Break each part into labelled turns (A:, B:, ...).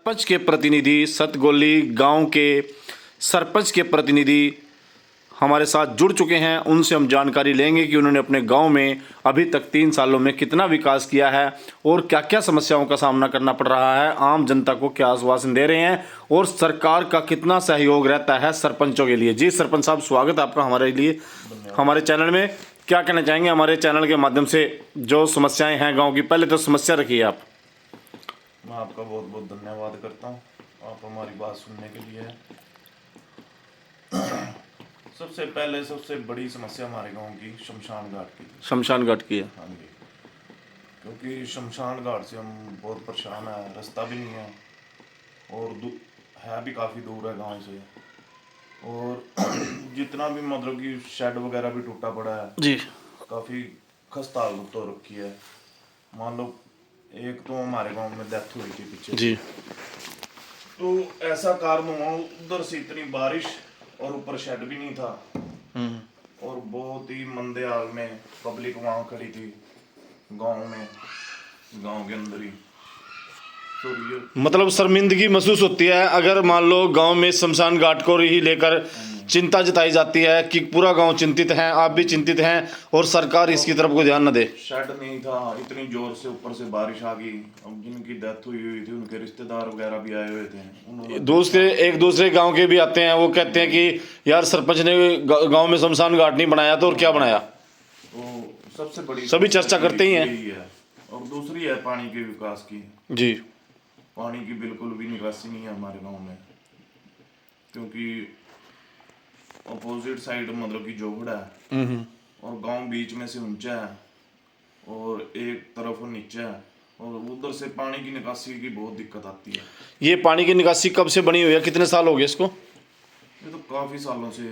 A: सरपंच के प्रतिनिधि, सतगोली गांव के सरपंच के प्रतिनिधि हमारे साथ जुड़ चुके हैं। उनसे हम जानकारी लेंगे कि उन्होंने अपने गांव में अभी तक 3 सालों में कितना विकास किया है और क्या क्या समस्याओं का सामना करना पड़ रहा है, आम जनता को क्या आश्वासन दे रहे हैं और सरकार का कितना सहयोग रहता है सरपंचों के लिए। जी सरपंच साहब, स्वागत है आपका हमारे लिए, हमारे चैनल में। क्या कहना चाहेंगे हमारे चैनल के माध्यम से जो समस्याएं हैं गाँव की? पहले तो समस्या रखिए आप।
B: मैं आपका बहुत बहुत धन्यवाद करता हूँ, आप हमारी बात सुनने के लिए। सबसे पहले सबसे बड़ी समस्या हमारे गांव की शमशान घाट की थी।
A: शमशान घाट की है?
B: हाँ जी, क्योंकि शमशान घाट से हम बहुत परेशान हैं, रास्ता भी नहीं है और है भी काफ़ी दूर है गांव से। और जितना भी मतलब कि शेड वगैरह भी टूटा पड़ा है
A: जी,
B: काफ़ी खस्ता हालत तो रखी है। मान लो एक तो हमारे गांव में डेथ हुई थी पीछे
A: जी,
B: तो ऐसा कारण हुआ, उधर से इतनी बारिश और ऊपर शेड भी नहीं था और बहुत ही मंदे हाल में पब्लिक वहां खड़ी थी गांव में, गांव के अंदर ही। तो ये
A: मतलब शर्मिंदगी महसूस होती है अगर मान लो गांव में शमशान घाट को ही लेकर चिंता जताई जाती है कि पूरा गांव चिंतित है, आप भी चिंतित हैं और सरकार इसकी तरफ को ध्यान न दे।
B: शेड नहीं था, इतनी जोर से ऊपर से बारिश आ गई। अब जिनकी डेथ हुई हुई थी उनके रिश्तेदार वगैरह भी आए हुए थे, उन्होंने
A: एक दूसरे गांव के भी आते हैं, वो कहते हैं कि यार सरपंच ने गांव में शमशान घाट नहीं बनाया तो और क्या बनाया।
B: तो सबसे बड़ी
A: सभी चर्चा करते ही हैं।
B: यही है। और दूसरी है पानी के विकास की।
A: जी,
B: पानी की बिल्कुल भी निकासी नहीं है हमारे गांव में, क्योंकि अपोजिट साइड मतलब कि जोगड़ा है और गांव बीच में से ऊंचा है और एक तरफ नीचा है और उधर से पानी की निकासी की बहुत दिक्कत आती है।
A: ये पानी की निकासी कब से बनी हुई है, कितने साल हो गए इसको?
B: ये तो काफी सालों से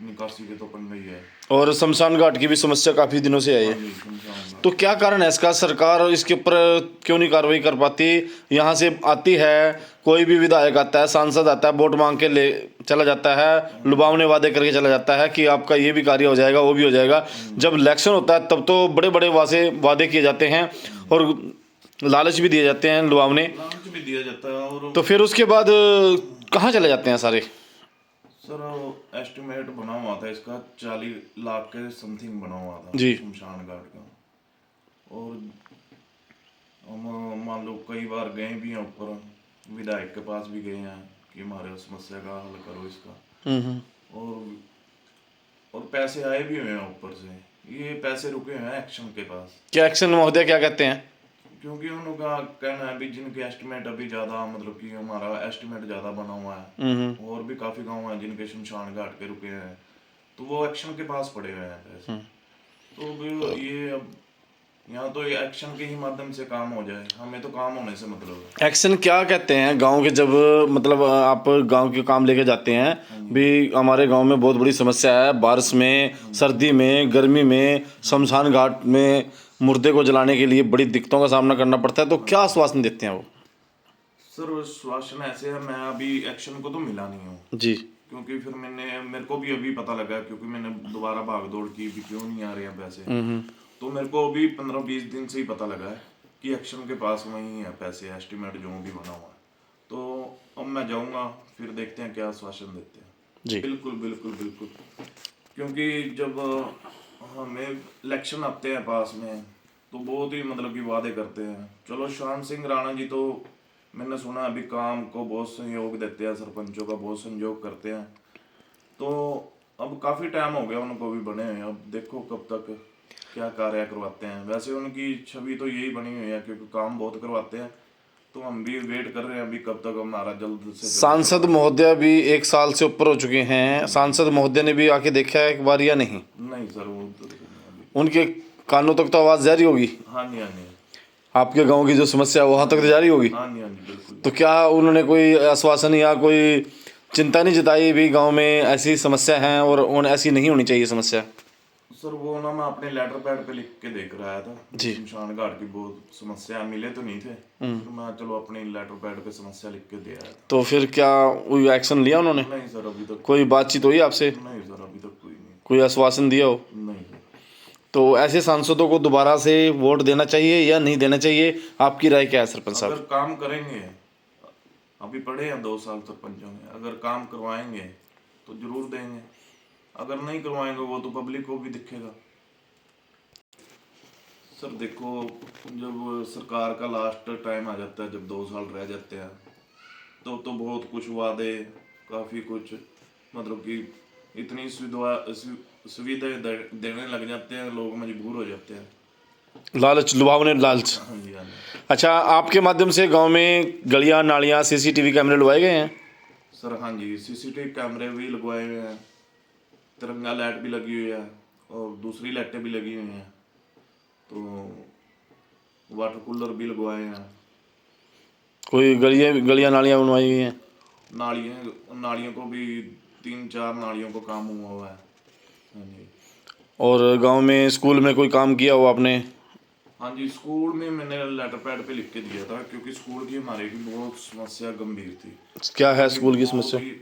B: निकासी के तो बन रही है।
A: और शमशान घाट की भी समस्या काफी दिनों से आई है, तो क्या कारण है इसका? सरकार इसके ऊपर क्यों नहीं कार्रवाई कर पाती? यहाँ से आती है, कोई भी विधायक आता है, सांसद आता है, वोट मांग के ले चला जाता है, लुभावने वादे करके चला जाता है कि आपका ये भी कार्य हो जाएगा, वो भी हो जाएगा। जब इलेक्शन होता है तब तो बड़े बड़े वादे किए जाते हैं और लालच भी दिए जाते हैं, लुभावने
B: लालच भी दिया जाता है। और
A: तो फिर उसके बाद कहाँ चले जाते हैं सारे?
B: सर एस्टिमेट बना हुआ था इसका 40 लाख के समथिंग बना हुआ था
A: जी,
B: शमशान घाट का। और हम मान लो कई बार गए भी हैं ऊपर, विधायक के पास भी गए हैं कि हमारे समस्या का हल करो इसका। और पैसे आए भी हुए हैं ऊपर से, ये पैसे रुके हुए हैं एक्शन के पास।
A: क्या एक्शन महोदय क्या कहते हैं?
B: क्योंकि उनका कहना है भी जिनके एस्टिमेट अभी ज्यादा मतलब कि हमारा एस्टिमेट ज्यादा बना हुआ है और भी काफी गांव हैं जिनके शमशान घाट के रुके हैं, तो वो एक्शन के पास पड़े हुए हैं पैसे। तो भी ये अब यहाँ तो ये एक्शन के ही माध्यम से काम हो जाए, हमें तो काम होने से मतलब है।
A: एक्शन क्या कहते हैं गांव के? जब मतलब आप गांव के काम लेके जाते हैं भी, हमारे गांव में बहुत बड़ी समस्या है, बारिश में, सर्दी में, गर्मी में, शमशान घाट में मुर्दे को जलाने के लिए बड़ी दिक्कतों का सामना करना पड़ता है, तो क्या आश्वासन देते हैं वो?
B: सर आश्वासन ऐसे है, मैं अभी एक्शन को तो मिला नहीं हूँ
A: जी,
B: क्योंकि फिर मेरे को भी अभी पता लगा, क्योंकि मैंने दोबारा भाग दौड़ की भी क्यों नहीं आ रहे हैं पैसे। तो मेरे को अभी 15-20 दिन से ही पता लगा है कि एक्शन के पास वही है पैसे, एस्टिमेट जो भी बना हुआ है। तो अब मैं जाऊंगा, फिर देखते हैं क्या आश्वासन देते हैं।
A: जी,
B: बिल्कुल बिल्कुल बिल्कुल, क्योंकि जब हमें इलेक्शन आते हैं पास में तो बहुत ही मतलब कि वादे करते हैं। चलो शान सिंह राणा जी तो मैंने सुना अभी काम को बहुत सहयोग देते हैं, सरपंचों का बहुत सहयोग करते हैं। तो अब काफ़ी टाइम हो गया उनको भी बने हुए, अब देखो कब तक क्या कार्य करवाते हैं। वैसे उनकी छवि तो यही बनी हुई है क्योंकि काम बहुत करवाते हैं, तो हम भी वेट कर रहे हैं अभी कब तक हमारा जल्द से जल्द।
A: सांसद महोदय भी 1 साल से ऊपर हो चुके हैं, सांसद महोदय ने भी आके देखा है एक बार या नहीं?
B: नहीं सर, वो तो अभी।
A: उनके कानों तक तो आवाज़ जारी होगी?
B: हाँ जी, हाँ जी,
A: आपके गांव की जो समस्या है वहाँ तक तो जारी होगी?
B: हाँ जी, हाँ जी, बिल्कुल।
A: तो क्या उन्होंने कोई आश्वासन या कोई चिंता नहीं जताई भी गांव में ऐसी समस्या है और ऐसी नहीं होनी चाहिए समस्या?
B: सर वो ना मैं अपने लेटर पैड पे लिख के देख रहा था
A: जी,
B: शमशान घाट की बहुत समस्या, मिले तो नहीं थे, फिर मैं चलो अपने लेटर पैड पे समस्या लिख के दे आया था।
A: तो फिर क्या कोई एक्शन लिया उन्होंने?
B: नहीं सर, अभी तक
A: कोई बातचीत हुई आपसे?
B: नहीं सर, अभी तक कोई नहीं।
A: कोई आश्वासन दिया हो?
B: नहीं सर।
A: तो ऐसे सांसदों को दोबारा से वोट देना चाहिए या नहीं देना चाहिए, आपकी राय क्या है सरपंच साहब?
B: अगर काम करेंगे अभी पढ़े हैं 2 साल सरपंचों में, अगर काम करवाएंगे तो जरूर देंगे, अगर नहीं करवाएंगे वो तो पब्लिक को भी दिखेगा। सर देखो, जब सरकार का लास्ट टाइम आ जाता है, जब 2 साल रह जाते हैं, तो बहुत कुछ वादे, काफ़ी कुछ मतलब कि इतनी सुविधाएं देने लग जाते हैं, लोग मजबूर हो जाते हैं।
A: लालच, लुभावने लालच।
B: हाँ जी, हाँ जी।
A: अच्छा, आपके माध्यम से गांव में गलियां नालियां सीसीटीवी कैमरे लगवाए गए हैं?
B: सर हाँ जी, सीसीटीवी कैमरे भी लगवाए हुए हैं, तिरंगा लाइट भी लगी हुई है और दूसरी लाइटें भी लगी हुई हैं, तो वाटर कूलर भी लगवाए हैं।
A: कोई गलियां नालियां बनवाई गई हैं?
B: नालियों को भी 3-4 नालियों को काम हुआ है। हाँ जी,
A: और गांव में स्कूल में कोई काम किया हो आपने?
B: हाँ जी, स्कूल में मैंने लेटर पैड पे लिख के दिया था, क्योंकि स्कूल की हमारे की बहुत समस्या गंभीर थी।
A: क्या है स्कूल की
B: बहुत
A: समस्या?
B: ही-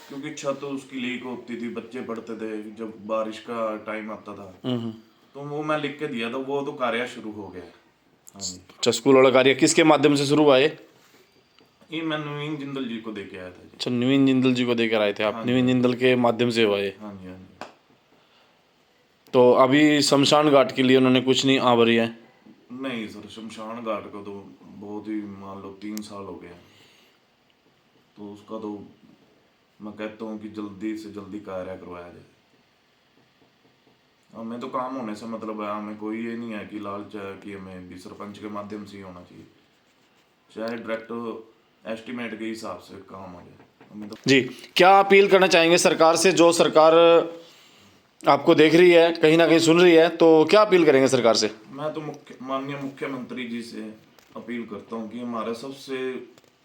B: क्योंकि छत उसकी लीक होती थी, बच्चे पढ़ते थे, जब बारिश का टाइम आता था तो वो मैं लिख के दिया था, वो तो कार्य शुरू हो गया है। हाँ जी,
A: अच्छा, स्कूल वाला कार्य किसके माध्यम से शुरू हुआ है?
B: ये मैं नवीन जिंदल जी को दे के आया था जी।
A: अच्छा, नवीन जिंदल जी को देकर आए थे आप,
B: हाँ जी,
A: नवीन जिंदल के माध्यम से हुआ है।
B: हाँ जी, हाँ जी।
A: तो अभी शमशान घाट के लिए उन्होंने कुछ नहीं आवरी है?
B: नहीं सर, शमशान घाट को तो बहुत ही मान लो 3 साल हो गए हैं, तो उसका तो मैं कहता हूँ कि जल्दी से जल्दी कार्य करवाया जाए। हमें तो काम होने से मतलब है, हमें कोई ये नहीं है कि लालच है कि हमें भी सरपंच के माध्यम से ही होना चाहिए, चाहे डायरेक्ट एस्टिमेट के हिसाब से काम हो जाए, हमें तो।
A: जी, क्या अपील करना चाहेंगे सरकार से? जो सरकार आपको देख रही है, कहीं ना कहीं सुन रही है, तो क्या अपील करेंगे सरकार से?
B: मैं तो माननीय मुख्यमंत्री जी से अपील करता हूँ कि हमारा सबसे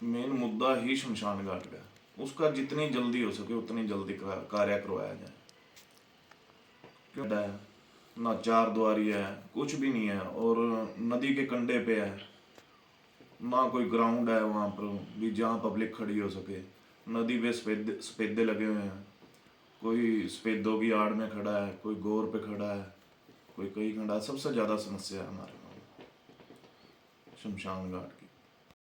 B: मेन मुद्दा ही शमशान घाट का है, उसका जितनी जल्दी हो सके उतनी जल्दी कार्य करवाया जाए। क्यों है, ना चार द्वारी है, कुछ भी नहीं है, और नदी के कंढे पे है, ना कोई ग्राउंड है वहाँ पर भी जहाँ पब्लिक खड़ी हो सके। नदी पे सफेदे लगे हुए हैं, कोई सफेदों की आड़ में खड़ा है, कोई गोर पे खड़ा है, कोई कहीं खड़ा है। सबसे ज़्यादा समस्या है हमारे गाँव में शमशान घाट।